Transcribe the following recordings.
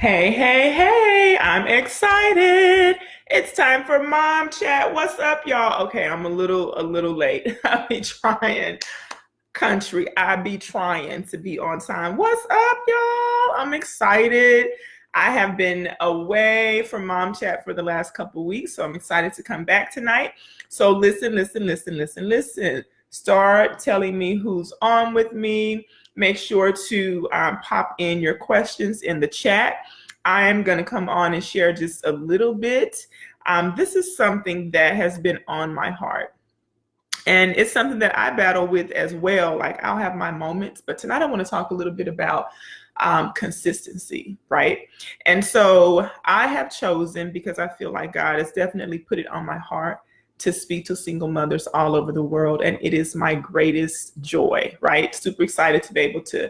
Hey, hey, hey, I'm excited. It's time for mom chat. What's up, y'all? Okay, I'm a little late. I be trying, country. I be trying to be on time. What's up, y'all? I'm excited. I have been away from mom chat for the last couple weeks, so I'm excited to come back tonight. So listen, listen, listen, listen, listen. Start telling me who's on with me. Make sure to pop in your questions in the chat. I am going to come on and share just a little bit. This is something that has been on my heart. And it's something that I battle with as well. Like I'll have my moments, but tonight I want to talk a little bit about consistency, right? And so I have chosen, because I feel like God has definitely put it on my heart, to speak to single mothers all over the world. And it is my greatest joy, right? Super excited to be able to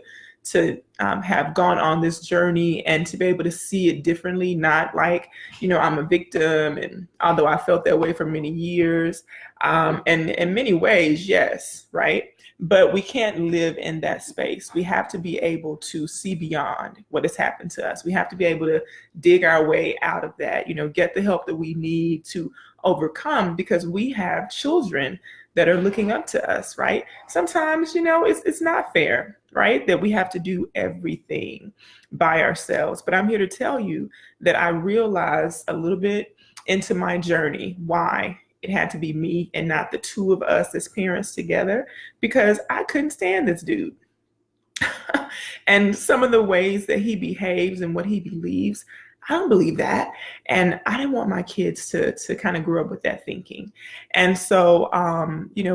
have gone on this journey and to be able to see it differently, not like, I'm a victim. And although I felt that way for many years, and in many ways, yes, right? But we can't live in that space. We have to be able to see beyond what has happened to us. We have to be able to dig our way out of that, get the help that we need to overcome, because we have children that are looking up to us, right? Sometimes, it's not fair, right? That we have to do everything by ourselves. But I'm here to tell you that I realized a little bit into my journey why it had to be me and not the two of us as parents together, because I couldn't stand this dude. And some of the ways that he behaves and what he believes, I don't believe that. And I didn't want my kids to kind of grow up with that thinking. And so,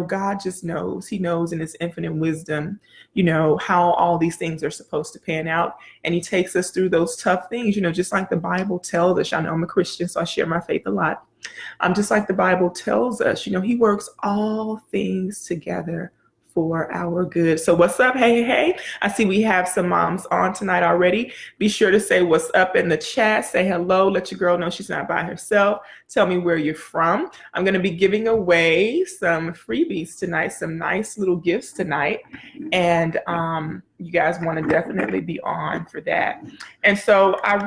God just knows. He knows in his infinite wisdom, how all these things are supposed to pan out. And he takes us through those tough things, just like the Bible tells us. I know I'm a Christian, so I share my faith a lot. Just like the Bible tells us, he works all things together for our good. So what's up? Hey, hey. I see we have some moms on tonight already. Be sure to say what's up in the chat. Say hello. Let your girl know she's not by herself. Tell me where you're from. I'm going to be giving away some freebies tonight, some nice little gifts tonight. And you guys want to definitely be on for that. And so I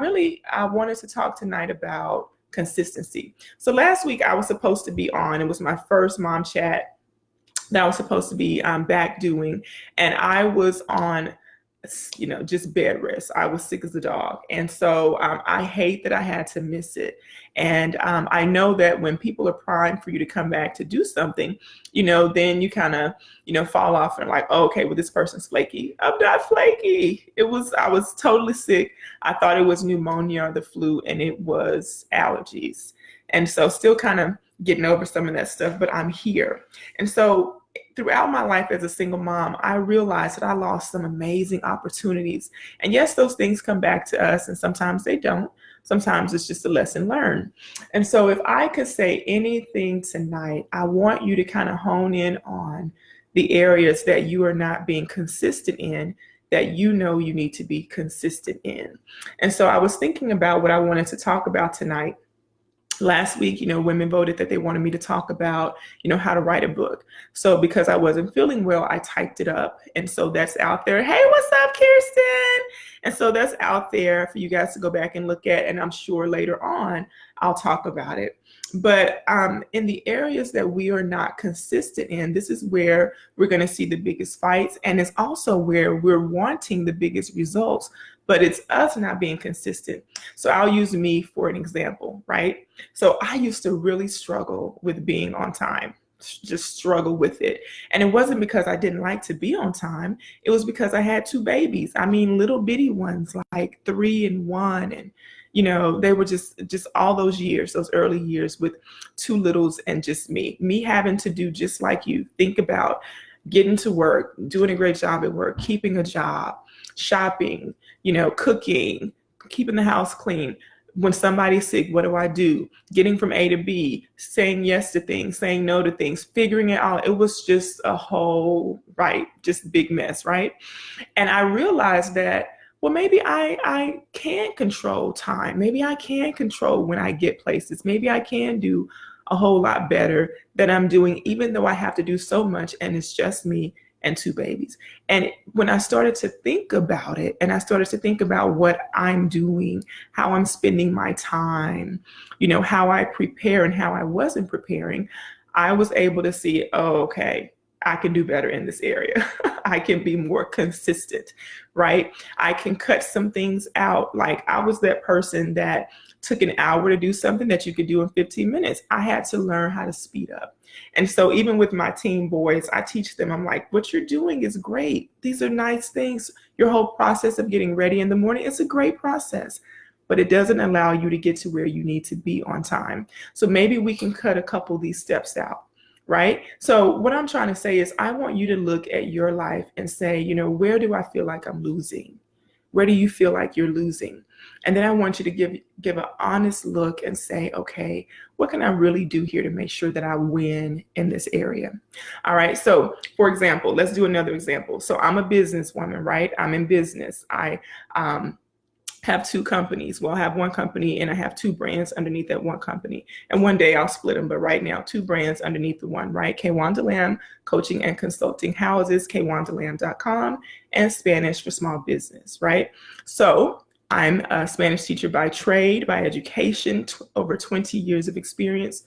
wanted to talk tonight about consistency. So last week I was supposed to be on. It was my first mom chat that I was supposed to be back doing. And I was on, just bed rest. I was sick as a dog. And so I hate that I had to miss it. And I know that when people are primed for you to come back to do something, then you kind of, fall off and like, oh, okay, well, this person's flaky. I'm not flaky. I was totally sick. I thought it was pneumonia or the flu, and it was allergies. And so still kind of getting over some of that stuff, but I'm here. And so throughout my life as a single mom, I realized that I lost some amazing opportunities. And yes, those things come back to us, and sometimes they don't. Sometimes it's just a lesson learned. And so if I could say anything tonight, I want you to kind of hone in on the areas that you are not being consistent in, that you need to be consistent in. And so I was thinking about what I wanted to talk about tonight. Last week, women voted that they wanted me to talk about, how to write a book. So because I wasn't feeling well, I typed it up. And so that's out there. Hey, what's up, Kirsten? And so that's out there for you guys to go back and look at. And I'm sure later on, I'll talk about it. But in the areas that we are not consistent in, this is where we're going to see the biggest fights. And it's also where we're wanting the biggest results, but it's us not being consistent. So I'll use me for an example, right? So I used to really struggle with being on time, just struggle with it. And it wasn't because I didn't like to be on time. It was because I had two babies. I mean, little bitty ones, like 3 and 1. And, they were just all those years, those early years with two littles and just me having to do just like you. Think about getting to work, doing a great job at work, keeping a job, shopping, cooking, keeping the house clean. When somebody's sick, what do I do? Getting from A to B, saying yes to things, saying no to things, figuring it out. It was just a whole, just big mess, right? And I realized that, well, maybe I can control time. Maybe I can control when I get places. Maybe I can do a whole lot better than I'm doing, even though I have to do so much and it's just me and 2 babies. And when I started to think about it, and I started to think about what I'm doing, how I'm spending my time, how I prepare and how I wasn't preparing, I was able to see, oh, okay, I can do better in this area. I can be more consistent, right? I can cut some things out. Like I was that person that took an hour to do something that you could do in 15 minutes. I had to learn how to speed up. And so even with my teen boys, I teach them, I'm like, what you're doing is great. These are nice things. Your whole process of getting ready in the morning, it's a great process, but it doesn't allow you to get to where you need to be on time. So maybe we can cut a couple of these steps out. Right? So what I'm trying to say is I want you to look at your life and say, where do I feel like I'm losing? Where do you feel like you're losing? And then I want you to give an honest look and say, okay, what can I really do here to make sure that I win in this area? All right. So for example, let's do another example. So I'm a businesswoman, right? I'm in business. I have 2 companies. Well, I have 1 company and I have 2 brands underneath that 1 company. And one day I'll split them, but right now 2 brands underneath the one, right? Kaywanda Lamb, coaching and consulting houses, kaywandalamb.com, and Spanish for small business, right? So I'm a Spanish teacher by trade, by education, over 20 years of experience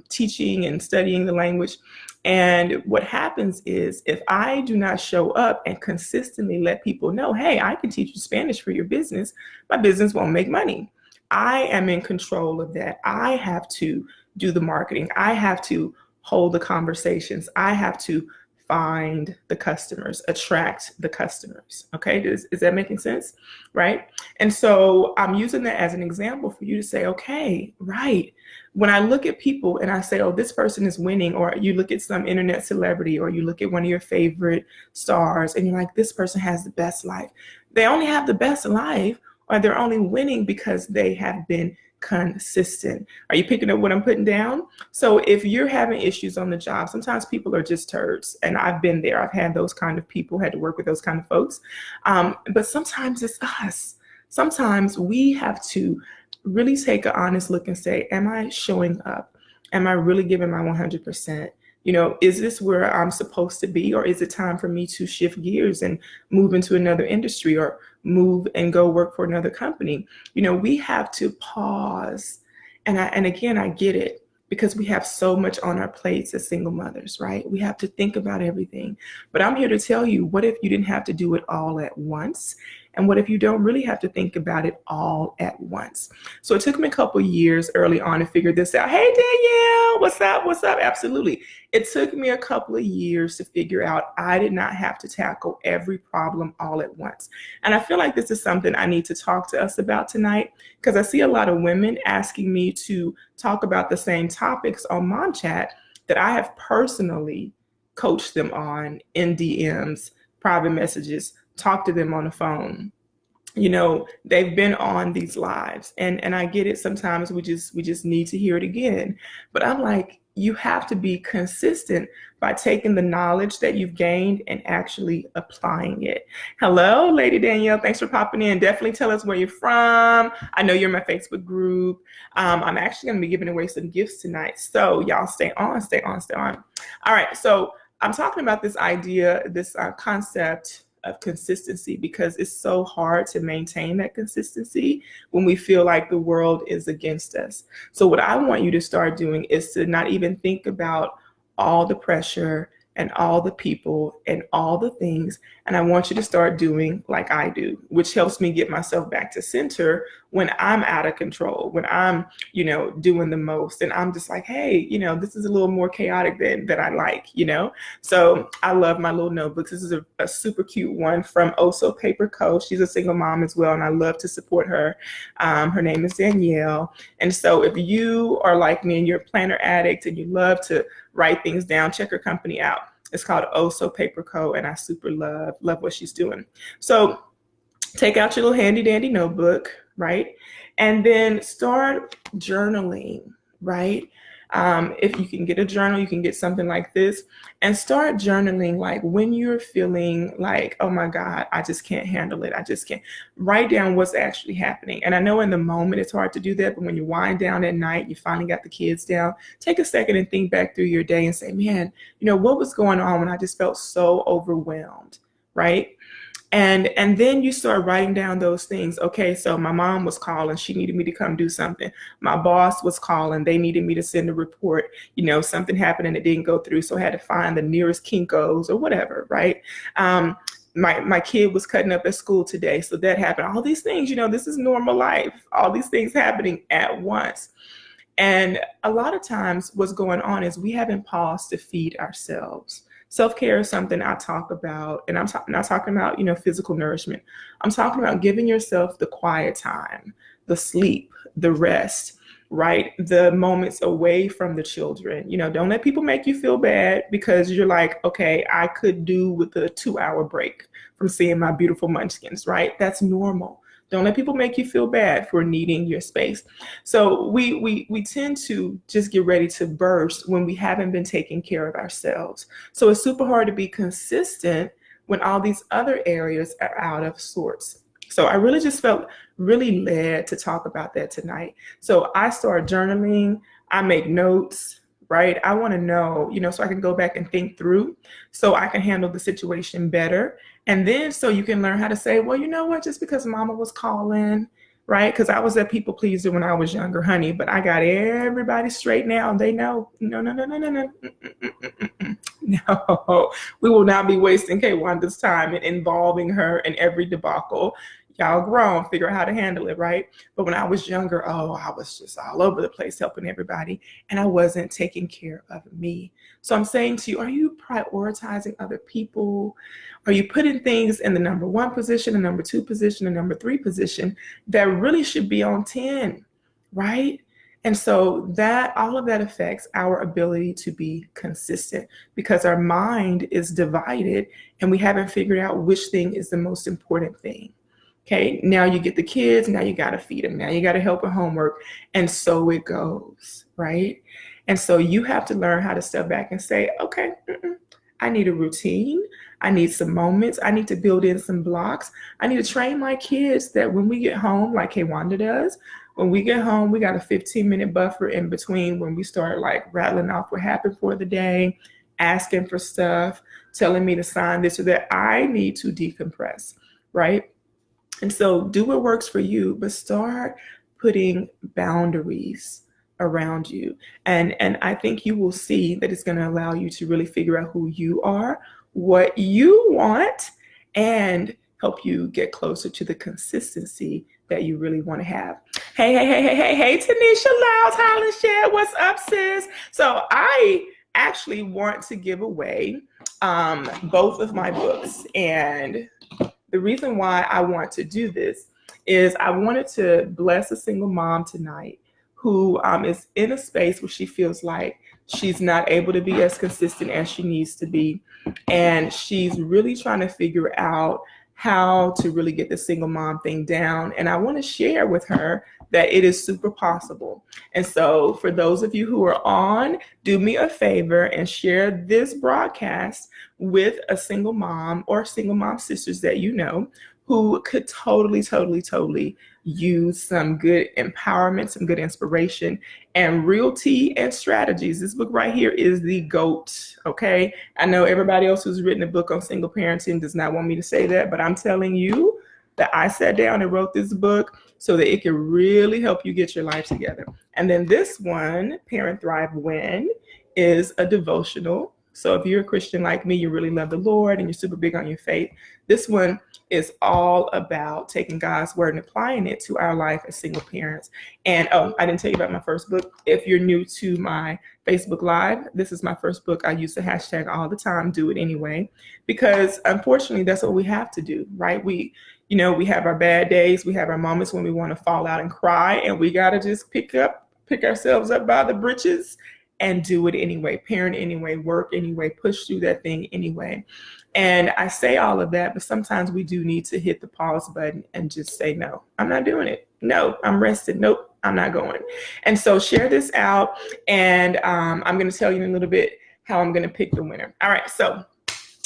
teaching and studying the language. And what happens is if I do not show up and consistently let people know, hey, I can teach you Spanish for your business, my business won't make money. I am in control of that. I have to do the marketing. I have to hold the conversations. I have to find the customers, attract the customers. Okay, is that making sense? Right? And so I'm using that as an example for you to say, okay, right. When I look at people and I say, oh, this person is winning, or you look at some internet celebrity, or you look at one of your favorite stars and you're like, this person has the best life. They only have the best life, or they're only winning because they have been consistent. Are you picking up what I'm putting down? So if you're having issues on the job, sometimes people are just turds. And I've been there. I've had those kind of people, had to work with those kind of folks. But sometimes it's us. Sometimes we have to really take an honest look and say, am I showing up? Am I really giving my 100%? Is this where I'm supposed to be, or is it time for me to shift gears and move into another industry, or move and go work for another company? We have to pause. And again, I get it, because we have so much on our plates as single mothers, right? We have to think about everything. But I'm here to tell you, what if you didn't have to do it all at once? And what if you don't really have to think about it all at once? So it took me a couple years early on to figure this out. Hey, Danielle, what's up? What's up? Absolutely. It took me a couple of years to figure out I did not have to tackle every problem all at once. And I feel like this is something I need to talk to us about tonight, because I see a lot of women asking me to talk about the same topics on Mom Chat that I have personally coached them on in DMs, private messages, talk to them on the phone. They've been on these lives, and I get it. Sometimes we just need to hear it again. But I'm like, you have to be consistent by taking the knowledge that you've gained and actually applying it. Hello, Lady Danielle. Thanks for popping in. Definitely tell us where you're from. I know you're in my Facebook group. I'm actually going to be giving away some gifts tonight. So y'all stay on, stay on, stay on. All right. So I'm talking about this idea, this concept of consistency, because it's so hard to maintain that consistency when we feel like the world is against us. So what I want you to start doing is to not even think about all the pressure and all the people and all the things. And I want you to start doing like I do, which helps me get myself back to center when I'm out of control, when I'm, doing the most. And I'm just like, hey, this is a little more chaotic than I like, So I love my little notebooks. This is a super cute one from Oso Paper Co. She's a single mom as well, and I love to support her. Her name is Danielle. And so if you are like me and you're a planner addict and you love to write things down, check her company out. It's called Oso Paper Co. And I super love what she's doing. So take out your little handy dandy notebook, right? And then start journaling, right? If you can get a journal, you can get something like this and start journaling. Like when you're feeling like, oh my God, I just can't handle it. I just can't. Write down what's actually happening. And I know in the moment it's hard to do that, but when you wind down at night, you finally got the kids down, take a second and think back through your day and say, man, what was going on when I just felt so overwhelmed, right? And then you start writing down those things. Okay, so my mom was calling, she needed me to come do something. My boss was calling, they needed me to send a report. Something happened and it didn't go through, so I had to find the nearest Kinko's or whatever, right? My kid was cutting up at school today, so that happened. All these things, this is normal life. All these things happening at once. And a lot of times what's going on is we haven't paused to feed ourselves. Self-care is something I talk about, and I'm not talking about, physical nourishment. I'm talking about giving yourself the quiet time, the sleep, the rest, right? The moments away from the children. Don't let people make you feel bad because you're like, okay, I could do with a 2-hour break from seeing my beautiful munchkins, right? That's normal. Don't let people make you feel bad for needing your space. So we tend to just get ready to burst when we haven't been taking care of ourselves. So it's super hard to be consistent when all these other areas are out of sorts. So I really just felt really led to talk about that tonight. So I start journaling, I make notes, right? I want to know, so I can go back and think through so I can handle the situation better. And then so you can learn how to say, well, you know what, just because mama was calling, right? Because I was a people pleaser when I was younger, honey, but I got everybody straight now. They know, no. No, we will not be wasting Kaywanda's time and involving her in every debacle. Y'all grown, figure out how to handle it, right? But when I was younger, I was just all over the place helping everybody, and I wasn't taking care of me. So I'm saying to you, are you prioritizing other people? Are you putting things in the number 1 position, the number 2 position, the number 3 position that really should be on 10, right? And so that all of that affects our ability to be consistent because our mind is divided and we haven't figured out which thing is the most important thing. Okay, now you get the kids, now you got to feed them, now you got to help with homework, and so it goes, right? And so you have to learn how to step back and say, okay, I need a routine, I need some moments, I need to build in some blocks, I need to train my kids that when we get home, like Kaywanda does, when we get home, we got a 15-minute buffer in between when we start like rattling off what happened for the day, asking for stuff, telling me to sign this or that. I need to decompress, right? And so do what works for you, but start putting boundaries around you. And I think you will see that it's going to allow you to really figure out who you are, what you want, and help you get closer to the consistency that you really want to have. Hey, Tanisha Lyles, Holland Shed, what's up, sis? So I actually want to give away both of my books, and the reason why I want to do this is I wanted to bless a single mom tonight who is in a space where she feels like she's not able to be as consistent as she needs to be. And she's really trying to figure out how to really get the single mom thing down. And I want to share with her that it is super possible. And so for those of you who are on, do me a favor and share this broadcast with a single mom or single mom sisters that you know who could totally use some good empowerment, some good inspiration, and real tea and strategies. This book right here is the GOAT, okay? I know everybody else who's written a book on single parenting does not want me to say that, but I'm telling you that I sat down and wrote this book so that it can really help you get your life together. And then this one, Parent Thrive Win, is a devotional. So if you're a Christian like me, you really love the Lord and you're super big on your faith, this one is all about taking God's word and applying it to our life as single parents. And I didn't tell you about my first book. If you're new to my Facebook Live, this is my first book. I use the hashtag all the time, do it anyway, because unfortunately that's what we have to do, right? We have our bad days, we have our moments when we want to fall out and cry, and we got to just pick ourselves up by the britches and do it anyway, parent anyway, work anyway, push through that thing anyway. And I say all of that, but sometimes we do need to hit the pause button and just say, no, I'm not doing it. No, I'm rested. Nope, I'm not going. And so share this out, and I'm going to tell you in a little bit how I'm going to pick the winner. All right, so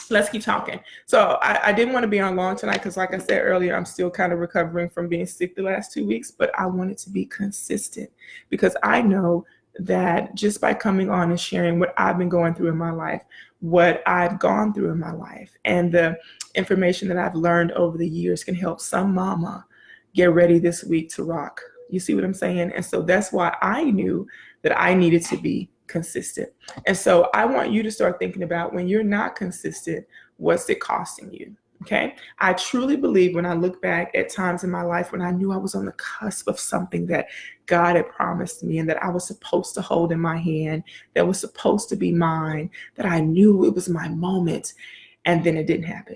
let's keep talking. So I didn't want to be on long tonight because, like I said earlier, I'm still kind of recovering from being sick the last 2 weeks, but I wanted to be consistent because I know that just by coming on and sharing what I've been going through in my life, what I've gone through in my life, and the information that I've learned over the years can help some mama get ready this week to rock. You see what I'm saying? And so that's why I knew that I needed to be consistent. And so I want you to start thinking about, when you're not consistent, what's it costing you? Okay. I truly believe, when I look back at times in my life when I knew I was on the cusp of something that God had promised me and that I was supposed to hold in my hand, that was supposed to be mine, that I knew it was my moment, and then it didn't happen.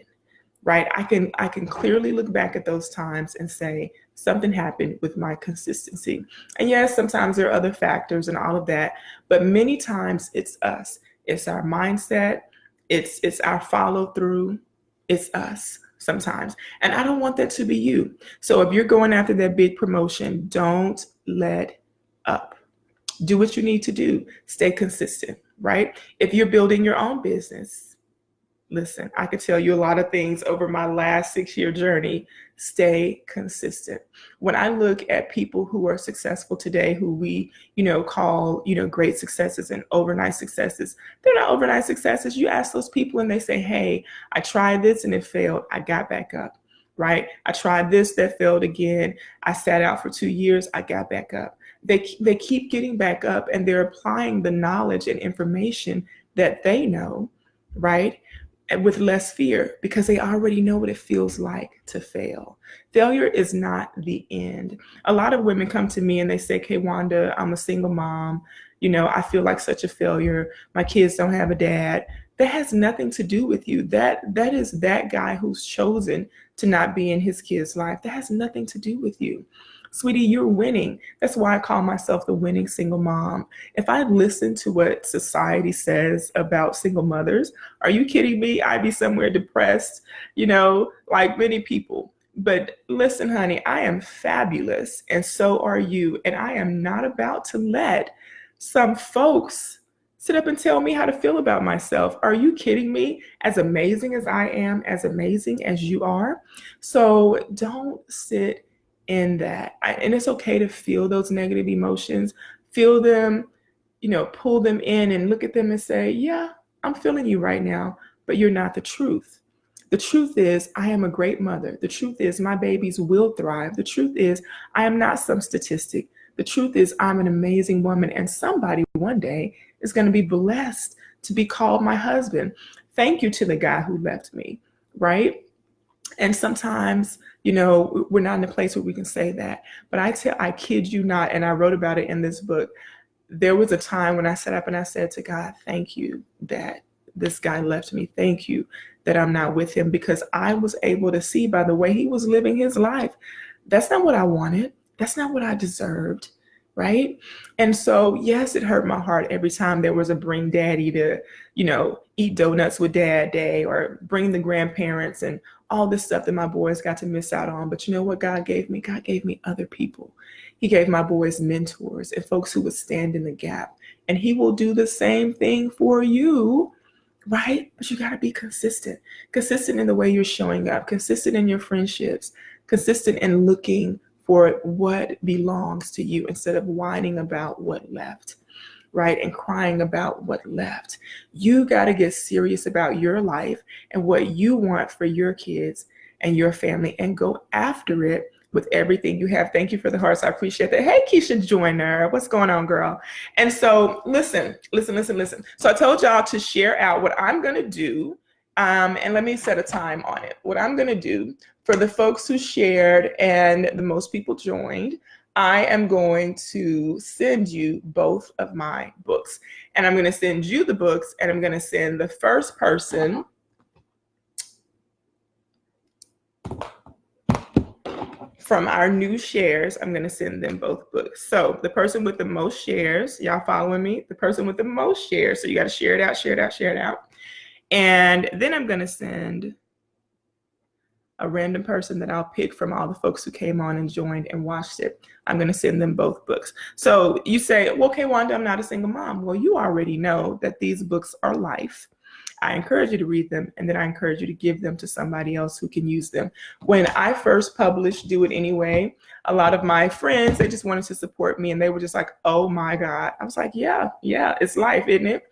Right? I can clearly look back at those times and say something happened with my consistency. And yes, sometimes there are other factors and all of that, but many times it's us. It's our mindset. It's our follow through. It's us sometimes. And I don't want that to be you. So if you're going after that big promotion, don't let up. Do what you need to do. Stay consistent, right? If you're building your own business, listen, I could tell you a lot of things over my last 6-year journey. Stay consistent. When I look at people who are successful today, who we, call, great successes and overnight successes, they're not overnight successes. You ask those people and they say, hey, I tried this and it failed. I got back up, right? I tried this, that failed again. I sat out for 2 years. I got back up. They keep getting back up, and they're applying the knowledge and information that they know, right? With less fear, because they already know what it feels like to fail. Failure is not the end. A lot of women come to me and they say, Kaywanda, I'm a single mom. I feel like such a failure. My kids don't have a dad. That has nothing to do with you. That is that guy who's chosen to not be in his kid's life. That has nothing to do with you. Sweetie, you're winning. That's why I call myself the winning single mom. If I listen to what society says about single mothers, are you kidding me? I'd be somewhere depressed, like many people. But listen, honey, I am fabulous, and so are you. And I am not about to let some folks sit up and tell me how to feel about myself. Are you kidding me? As amazing as I am, as amazing as you are. So don't sit in that. And it's okay to feel those negative emotions, feel them, pull them in and look at them and say, yeah, I'm feeling you right now, but you're not the truth. The truth is, I am a great mother. The truth is, my babies will thrive. The truth is, I am not some statistic. The truth is, I'm an amazing woman, and somebody one day is going to be blessed to be called my husband. Thank you to the guy who left me, right? And sometimes, we're not in a place where we can say that. But I kid you not, and I wrote about it in this book. There was a time when I sat up and I said to God, thank you that this guy left me. Thank you that I'm not with him, because I was able to see by the way he was living his life, that's not what I wanted. That's not what I deserved. Right. And so, yes, it hurt my heart every time there was a bring daddy to, eat donuts with dad day, or bring the grandparents and all this stuff that my boys got to miss out on. But you know what God gave me? God gave me other people. He gave my boys mentors and folks who would stand in the gap. And he will do the same thing for you. Right. But you got to be consistent in the way you're showing up, consistent in your friendships, consistent in looking for what belongs to you instead of whining about what left, right? And crying about what left. You got to get serious about your life and what you want for your kids and your family, and go after it with everything you have. Thank you for the hearts. I appreciate that. Hey, Keisha Joyner, what's going on, girl? And so listen. So I told y'all to share out what I'm going to do. And let me set a time on it. What I'm going to do for the folks who shared and the most people joined, I am going to send you both of my books. And I'm going to send you the books, and I'm going to send the first person from our new shares. I'm going to send them both books. So the person with the most shares, y'all following me? The person with the most shares. So you got to share it out. And then I'm going to send a random person that I'll pick from all the folks who came on and joined and watched it. I'm going to send them both books. So you say, well, Kaywanda, I'm not a single mom. Well, you already know that these books are life. I encourage you to read them, and then I encourage you to give them to somebody else who can use them. When I first published Do It Anyway, a lot of my friends, they just wanted to support me, and they were just like, oh my God. I was like, yeah, it's life, isn't it?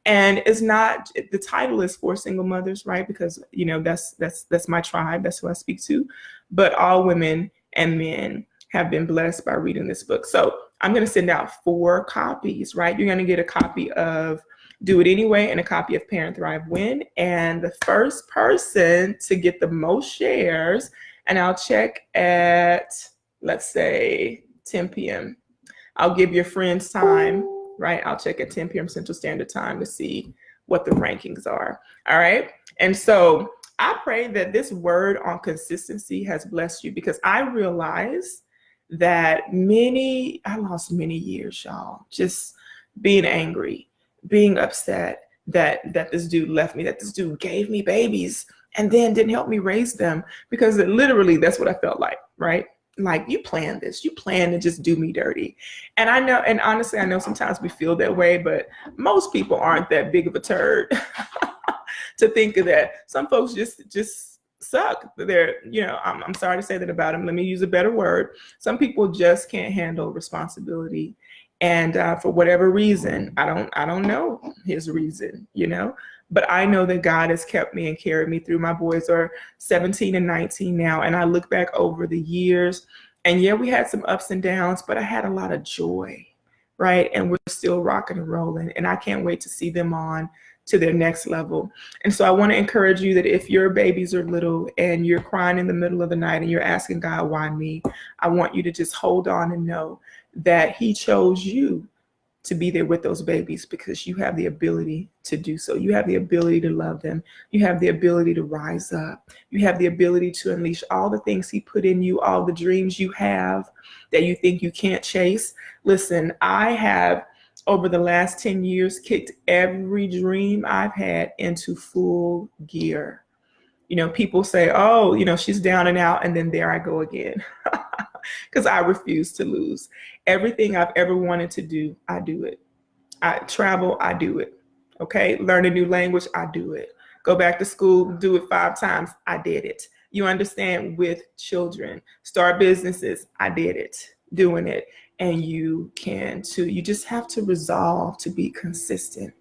And it's not, the title is for single mothers, right? Because, you know, that's my tribe, that's who I speak to. But all women and men have been blessed by reading this book. So I'm going to send out 4 copies, right? You're going to get a copy of Do It Anyway and a copy of Parent Thrive Win. And the first person to get the most shares, and I'll check at, let's say, 10 p.m. I'll give your friends time, right? I'll check at 10 p.m. Central Standard Time to see what the rankings are. All right. And so I pray that this word on consistency has blessed you, because I realize that I lost many years, y'all, just being angry, being upset that this dude left me, that this dude gave me babies and then didn't help me raise them, because literally that's what I felt like, right? Like, you planned this, you planned to just do me dirty. And I know, and honestly, I know sometimes we feel that way, but most people aren't that big of a turd to think of that. Some folks just suck. They're, you know, I'm sorry to say that about them. Let me use a better word. Some people just can't handle responsibility. And for whatever reason, I don't know his reason, you know, but I know that God has kept me and carried me through. My boys are 17 and 19 now. And I look back over the years, and yeah, we had some ups and downs, but I had a lot of joy, right? And we're still rocking and rolling. And I can't wait to see them on to their next level. And so I want to encourage you that if your babies are little and you're crying in the middle of the night and you're asking God, why me? I want you to just hold on and know that He chose you to be there with those babies, because you have the ability to do so. You have the ability to love them. You have the ability to rise up. You have the ability to unleash all the things He put in you, all the dreams you have that you think you can't chase. Listen, I have, over the last 10 years, kicked every dream I've had into full gear. You know, people say, oh, you know, she's down and out, and then there I go again. Because I refuse to lose. Everything I've ever wanted to do, I do it. I travel, I do it. Okay, learn a new language, I do it. Go back to school, do it 5 times, I did it. You understand? With children, start businesses, I did it, doing it. And you can too. You just have to resolve to be consistent.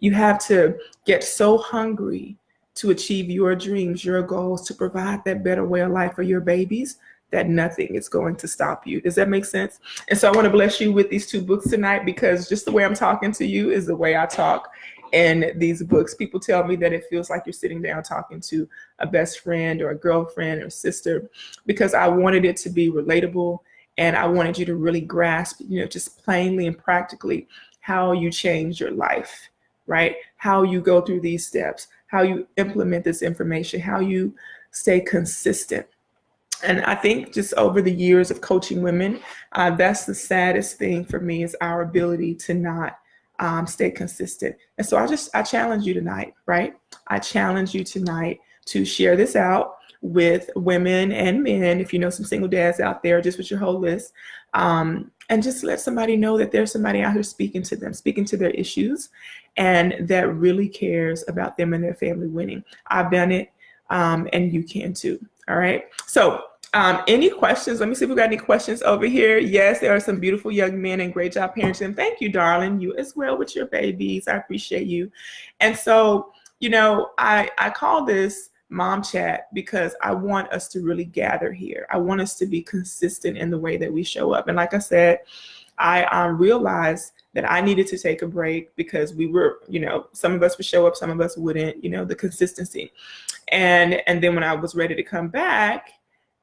You have to get so hungry to achieve your dreams, your goals, to provide that better way of life for your babies, that nothing is going to stop you. Does that make sense? And so I want to bless you with these 2 books tonight, because just the way I'm talking to you is the way I talk in these books. People tell me that it feels like you're sitting down talking to a best friend or a girlfriend or sister, because I wanted it to be relatable, and I wanted you to really grasp, you know, just plainly and practically how you change your life, right? How you go through these steps, how you implement this information, how you stay consistent. And I think just over the years of coaching women, that's the saddest thing for me, is our ability to not stay consistent. And so I challenge you tonight, right? I challenge you tonight to share this out with women and men. If you know some single dads out there, just with your whole list, and just let somebody know that there's somebody out here speaking to them, speaking to their issues, and that really cares about them and their family winning. I've done it, and you can too. All right. So any questions? Let me see if we got any questions over here. Yes, there are some beautiful young men, and great job parenting. Thank you, darling. You as well with your babies. I appreciate you. And so, you know, I call this Mom Chat because I want us to really gather here. I want us to be consistent in the way that we show up. And like I said, I realized that I needed to take a break, because we were, you know, some of us would show up, some of us wouldn't, you know, the consistency. And then when I was ready to come back,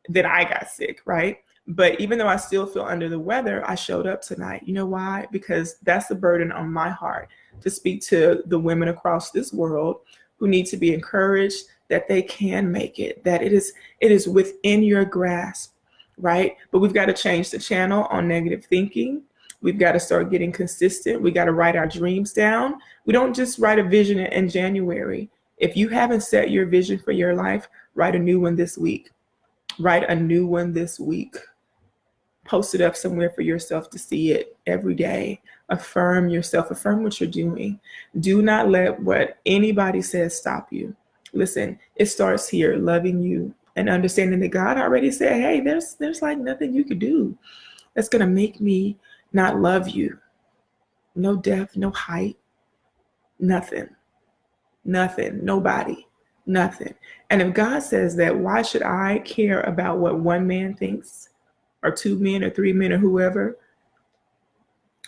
then I got sick, right? But even though I still feel under the weather, I showed up tonight. You know why? Because that's the burden on my heart, to speak to the women across this world who need to be encouraged that they can make it, that it is within your grasp, right? But we've got to change the channel on negative thinking. We've got to start getting consistent. We got to write our dreams down. We don't just write a vision in January. If you haven't set your vision for your life, Write a new one this week. Write a new one this week. Post it up somewhere for yourself to see it every day. Affirm yourself. Affirm what you're doing. Do not let what anybody says stop you. Listen, it starts here, loving you and understanding that God already said, hey, there's like nothing you could do that's going to make me not love you. No depth, no height, nothing, nobody, nothing. And if God says that, why should I care about what one man thinks, or two men, or three men, or whoever,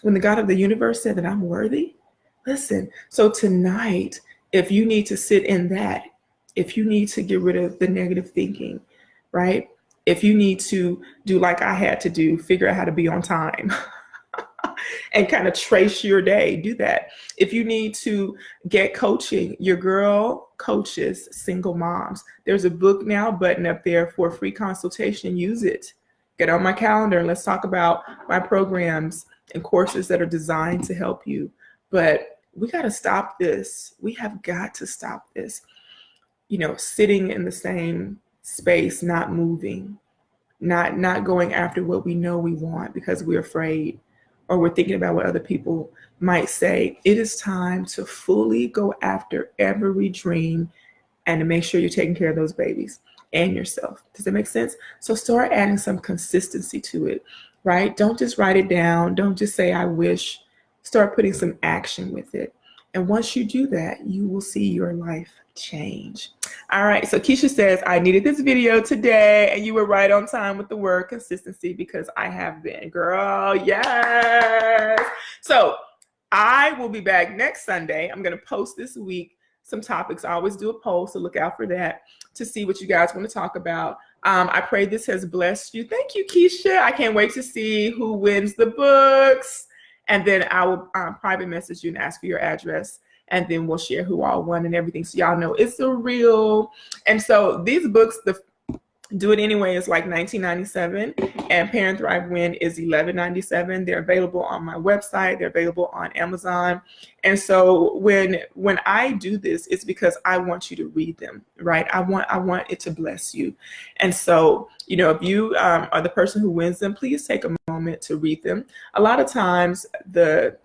when the God of the universe said that I'm worthy? Listen, so tonight, if you need to sit in that, if you need to get rid of the negative thinking, right? If you need to do like I had to do, figure out how to be on time and kind of trace your day, do that. If you need to get coaching, your girl coaches single moms. There's a book now button up there for a free consultation. Use it. Get on my calendar and let's talk about my programs and courses that are designed to help you. But we got to stop this. We have got to stop this. Sitting in the same space, not moving, not going after what we know we want because we're afraid or we're thinking about what other people might say. It is time to fully go after every dream and to make sure you're taking care of those babies and yourself. Does that make sense? So start adding some consistency to it, right? Don't just write it down. Don't just say, I wish. Start putting some action with it. And once you do that, you will see your life change. All right. So Keisha says, I needed this video today, and you were right on time with the word consistency because I have been. Girl, yes. So I will be back next Sunday. I'm going to post this week some topics. I always do a poll, so look out for that to see what you guys want to talk about. I pray this has blessed you. Thank you, Keisha. I can't wait to see who wins the books. And then I will private message you and ask for your address. And then we'll share who all won and everything. So y'all know it's a real. And so these books, the Do It Anyway is like $19.97, and Parent Thrive Win is $11.97. They're available on my website. They're available on Amazon. And so when I do this, it's because I want you to read them, right? I want it to bless you. And so, if you are the person who wins them, please take a moment to read them. A lot of times the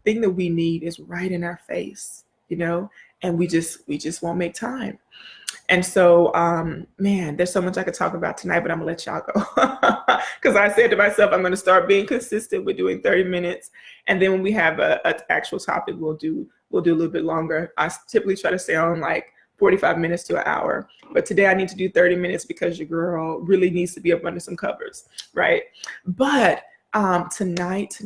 thing that we need is right in our face, and we just won't make time. And so, man, there's so much I could talk about tonight, but I'm gonna let y'all go. Because I said to myself, I'm gonna start being consistent with doing 30 minutes. And then when we have an actual topic, we'll do a little bit longer. I typically try to stay on like 45 minutes to an hour. But today I need to do 30 minutes because your girl really needs to be up under some covers, right? But tonight,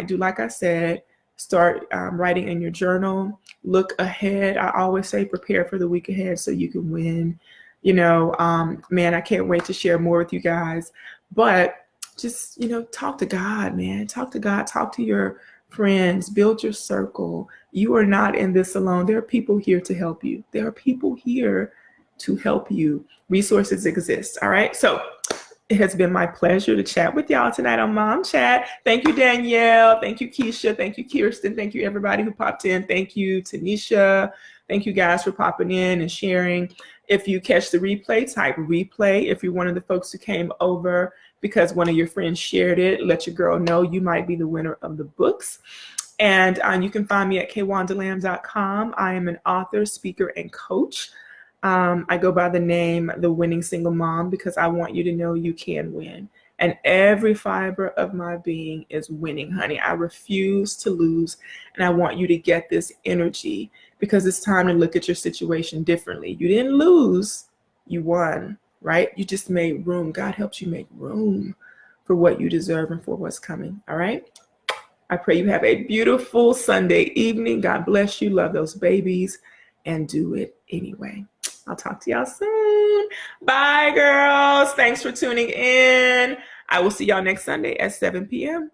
do like I said, start writing in your journal. Look ahead. I always say prepare for the week ahead so you can win. Man, I can't wait to share more with you guys. But just, talk to God, man. Talk to God. Talk to your friends. Build your circle. You are not in this alone. There are people here to help you. There are people here to help you. Resources exist. All right. So it has been my pleasure to chat with y'all tonight on Mom Chat. Thank you, Danielle. Thank you, Keisha. Thank you, Kirsten. Thank you, everybody who popped in. Thank you, Tanisha. Thank you guys for popping in and sharing. If you catch the replay, type replay. If you're one of the folks who came over because one of your friends shared it, let your girl know you might be the winner of the books. And you can find me at kaywandalamb.com. I am an author, speaker, and coach. I go by the name The Winning Single Mom because I want you to know you can win. And every fiber of my being is winning, honey. I refuse to lose. And I want you to get this energy because it's time to look at your situation differently. You didn't lose, you won, right? You just made room. God helps you make room for what you deserve and for what's coming, all right? I pray you have a beautiful Sunday evening. God bless you. Love those babies and do it anyway. I'll talk to y'all soon. Bye, girls. Thanks for tuning in. I will see y'all next Sunday at 7 p.m.